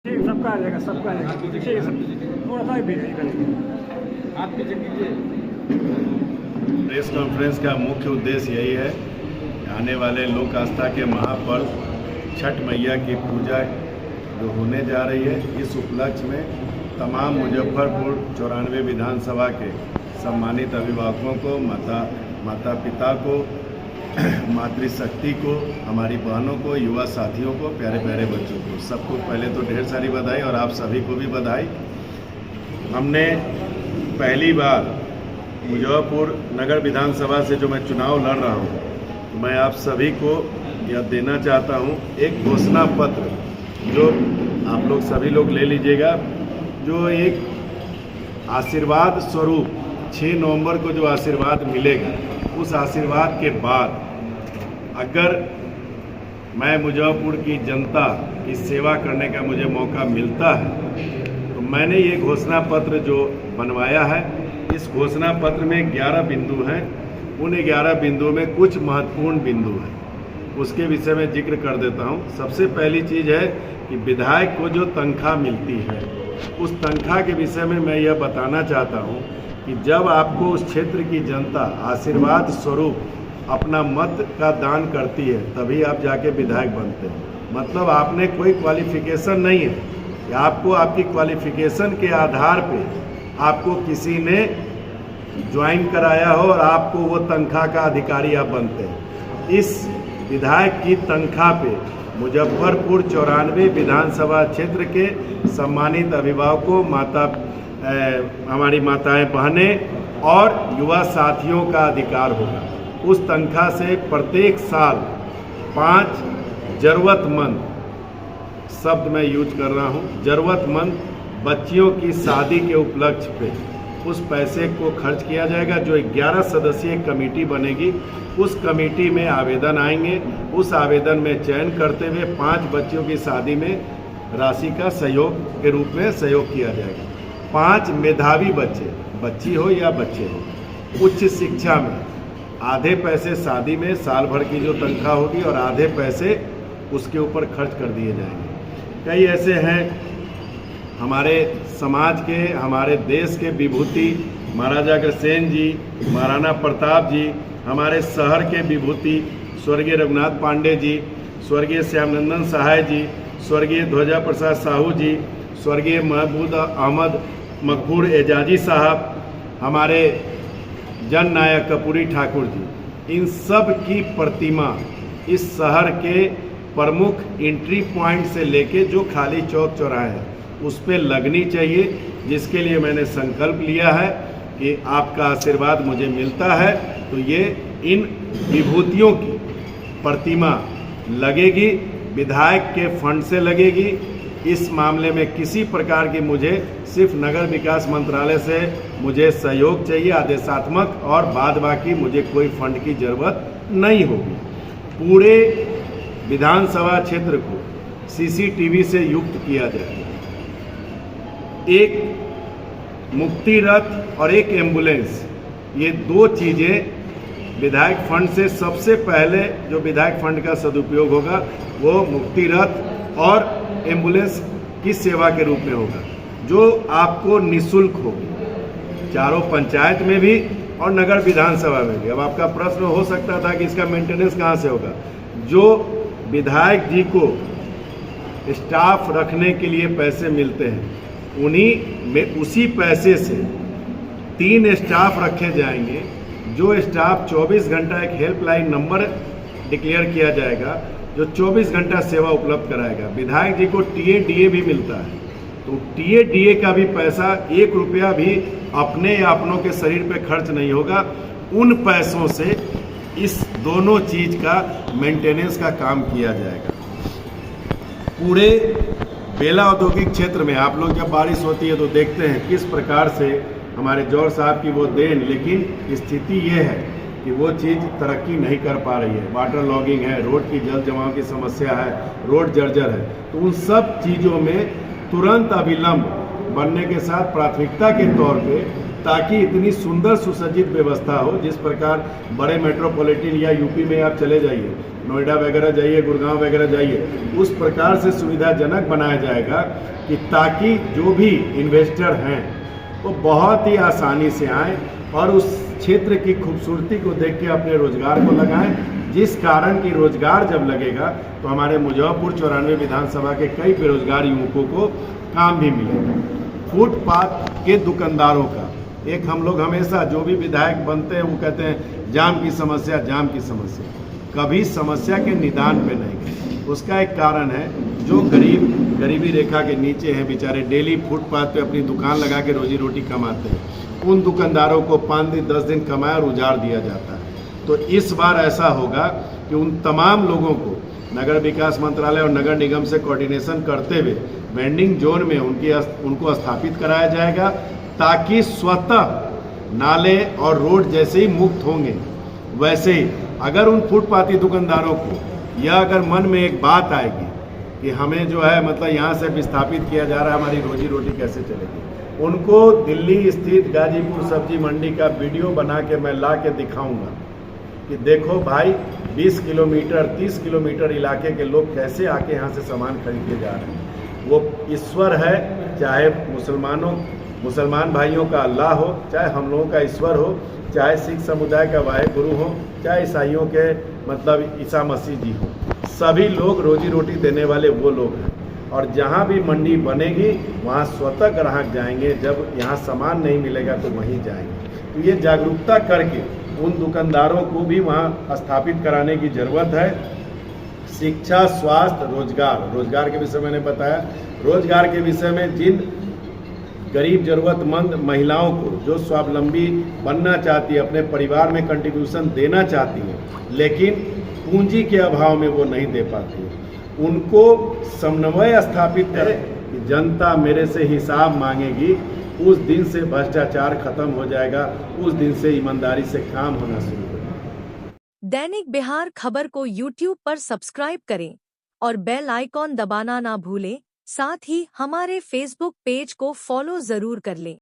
ठीक, सबका आ जाएगा, सबका आ जाएगा। ठीक है, सब थोड़ा सा भी नहीं करेंगे। प्रेस कॉन्फ्रेंस का मुख्य उद्देश्य यही है कि आने वाले लोक आस्था के महापर्व छठ मैया की पूजा जो होने जा रही है, इस उपलक्ष्य में तमाम मुजफ्फरपुर 94 विधानसभा के सम्मानित अभिभावकों को, माता पिता को, मातृशक्ति को, हमारी बहनों को, युवा साथियों को, प्यारे प्यारे बच्चों को, सबको पहले तो ढेर सारी बधाई और आप सभी को भी बधाई। हमने पहली बार मुजफ्फरपुर नगर विधानसभा से जो मैं चुनाव लड़ रहा हूँ, तो मैं आप सभी को यह देना चाहता हूँ एक घोषणा पत्र जो आप लोग सभी लोग ले लीजिएगा, जो एक आशीर्वाद स्वरूप 6 नवंबर को जो आशीर्वाद मिलेगा, उस आशीर्वाद के बाद अगर मैं मुजफ्फरपुर की जनता की सेवा करने का मुझे मौका मिलता है तो मैंने ये घोषणा पत्र जो बनवाया है, इस घोषणा पत्र में 11 बिंदु हैं। उन 11 बिंदुओं में कुछ महत्वपूर्ण बिंदु हैं, उसके विषय में जिक्र कर देता हूँ। सबसे पहली चीज़ है कि विधायक को जो तनख्वाह मिलती है, उस तनख्वाह के विषय में मैं यह बताना चाहता हूँ कि जब आपको उस क्षेत्र की जनता आशीर्वाद स्वरूप अपना मत का दान करती है, तभी आप जाके विधायक बनते हैं। मतलब आपने कोई क्वालिफिकेशन नहीं है कि आपको आपकी क्वालिफिकेशन के आधार पे आपको किसी ने ज्वाइन कराया हो और आपको वो तनख्वाह का अधिकारी आप बनते हैं। इस विधायक की तनख्वाह पे मुजफ्फरपुर 94 विधानसभा क्षेत्र के सम्मानित अभिभावकों, हमारी माताएं, बहनें और युवा साथियों का अधिकार होगा। उस तनख्वाह से प्रत्येक साल 5 जरूरतमंद, शब्द मैं यूज कर रहा हूँ, जरूरतमंद बच्चियों की शादी के उपलक्ष्य पे उस पैसे को खर्च किया जाएगा। जो 11 सदस्यीय कमेटी बनेगी, उस कमेटी में आवेदन आएंगे। उस आवेदन में चयन करते हुए 5 बच्चियों की शादी में राशि का सहयोग के रूप में सहयोग किया जाएगा। 5 मेधावी बच्चे, बच्ची हो या बच्चे हो, उच्च शिक्षा में आधे पैसे शादी में साल भर की जो तनख्वाह होगी और आधे पैसे उसके ऊपर खर्च कर दिए जाएंगे। कई ऐसे हैं हमारे समाज के, हमारे देश के विभूति महाराजा अग्रसेन जी, महाराणा प्रताप जी, हमारे शहर के विभूति स्वर्गीय रघुनाथ पांडे जी, स्वर्गीय श्यामनंदन सहाय जी, स्वर्गीय ध्वजा प्रसाद साहू जी, स्वर्गीय महमूद अहमद मकबूर एजाजी साहब, हमारे जन नायक कपूरी ठाकुर जी, इन सब की प्रतिमा इस शहर के प्रमुख एंट्री पॉइंट से लेके जो खाली चौक चौराहे हैं उस पे लगनी चाहिए, जिसके लिए मैंने संकल्प लिया है कि आपका आशीर्वाद मुझे मिलता है तो ये इन विभूतियों की प्रतिमा लगेगी, विधायक के फंड से लगेगी। इस मामले में किसी प्रकार की मुझे सिर्फ नगर विकास मंत्रालय से मुझे सहयोग चाहिए आदेशात्मक, और बाद बाकी मुझे कोई फंड की जरूरत नहीं होगी। पूरे विधानसभा क्षेत्र को सीसीटीवी से युक्त किया जाए, एक मुक्ति रथ और एक एम्बुलेंस, ये 2 चीज़ें विधायक फंड से सबसे पहले जो विधायक फंड का सदुपयोग होगा वो मुक्ति रथ और एम्बुलेंस की सेवा के रूप में होगा, जो आपको निःशुल्क होगी, चारों पंचायत में भी और नगर विधानसभा में भी। अब आपका प्रश्न हो सकता था कि इसका मेंटेनेंस कहाँ से होगा। जो विधायक जी को स्टाफ रखने के लिए पैसे मिलते हैं, उन्हीं में उसी पैसे से 3 स्टाफ रखे जाएंगे। जो स्टाफ 24 घंटा, एक हेल्पलाइन नंबर डिक्लेयर किया जाएगा जो 24 घंटा सेवा उपलब्ध कराएगा। विधायक जी को टीए भी मिलता है, तो टीए का भी पैसा 1 रुपया भी अपने या अपनों के शरीर पे खर्च नहीं होगा। उन पैसों से इस दोनों चीज का मेंटेनेंस का काम किया जाएगा। पूरे बेला औद्योगिक क्षेत्र में आप लोग जब बारिश होती है तो देखते हैं किस प्रकार से हमारे जौहर साहब की वो देन, लेकिन स्थिति ये है कि वो चीज़ तरक्की नहीं कर पा रही है। वाटर लॉगिंग है, रोड की जल जमाव की समस्या है, रोड जर्जर है। तो उन सब चीज़ों में तुरंत अविलंब बनने के साथ प्राथमिकता के तौर पे, ताकि इतनी सुंदर सुसज्जित व्यवस्था हो जिस प्रकार बड़े मेट्रोपॉलिटन या यूपी में आप चले जाइए, नोएडा वगैरह जाइए, गुड़गांव वगैरह जाइए, उस प्रकार से सुविधाजनक बनाया जाएगा कि ताकि जो भी इन्वेस्टर हैं वो बहुत ही आसानी से आएँ और उस क्षेत्र की खूबसूरती को देख के अपने रोजगार को लगाएं, जिस कारण की रोजगार जब लगेगा तो हमारे मुजफ्फरपुर 94 विधानसभा के कई बेरोजगार युवकों को काम भी मिलेगा। फुटपाथ के दुकानदारों का एक हम लोग हमेशा जो भी विधायक बनते हैं वो कहते हैं जाम की समस्या, जाम की समस्या, कभी समस्या के निदान पे नहीं गए। उसका एक कारण है जो गरीबी रेखा के नीचे हैं बेचारे, डेली फुटपाथ पे अपनी दुकान लगा के रोजी रोटी कमाते हैं, उन दुकानदारों को 5 दिन 10 दिन कमाया और उजाड़ दिया जाता है। तो इस बार ऐसा होगा कि उन तमाम लोगों को नगर विकास मंत्रालय और नगर निगम से कोऑर्डिनेशन करते हुए वेंडिंग जोन में उनको स्थापित कराया जाएगा, ताकि स्वतः नाले और रोड जैसे ही मुक्त होंगे वैसे ही अगर उन फुटपाथी दुकानदारों को यह अगर मन में एक बात आएगी कि हमें जो है मतलब यहाँ से विस्थापित किया जा रहा है, हमारी रोजी रोटी कैसे चलेगी, उनको दिल्ली स्थित गाजीपुर सब्जी मंडी का वीडियो बना के मैं ला के दिखाऊंगा कि देखो भाई 20 किलोमीटर 30 किलोमीटर इलाके के लोग कैसे आके यहाँ से सामान खरीद के जा रहे हैं। वो ईश्वर है, चाहे मुसलमान भाइयों का अल्लाह हो, चाहे हम लोगों का ईश्वर हो, चाहे सिख समुदाय का वाहेगुरु हो, चाहे ईसाइयों के मतलब ईसा मसीह जी हो, सभी लोग रोजी रोटी देने वाले वो लोग हैं। और जहाँ भी मंडी बनेगी वहाँ स्वतः ग्राहक जाएंगे, जब यहाँ सामान नहीं मिलेगा तो वहीं जाएंगे। तो ये जागरूकता करके उन दुकानदारों को भी वहाँ स्थापित कराने की ज़रूरत है। शिक्षा, स्वास्थ्य, रोजगार के विषय मैंने बताया। रोजगार के विषय में जिन गरीब ज़रूरतमंद महिलाओं को जो स्वावलंबी बनना चाहती है, अपने परिवार में कंट्रीब्यूशन देना चाहती है, लेकिन पूंजी के अभाव में वो नहीं दे पाती, उनको समन्वय स्थापित करें कि जनता मेरे से हिसाब मांगेगी, उस दिन से भ्रष्टाचार खत्म हो जाएगा, उस दिन से ईमानदारी से काम होना शुरू होगा। दैनिक बिहार खबर को YouTube पर सब्सक्राइब करें और बेल आइकॉन दबाना ना भूलें। साथ ही हमारे Facebook पेज को फॉलो जरूर कर लें।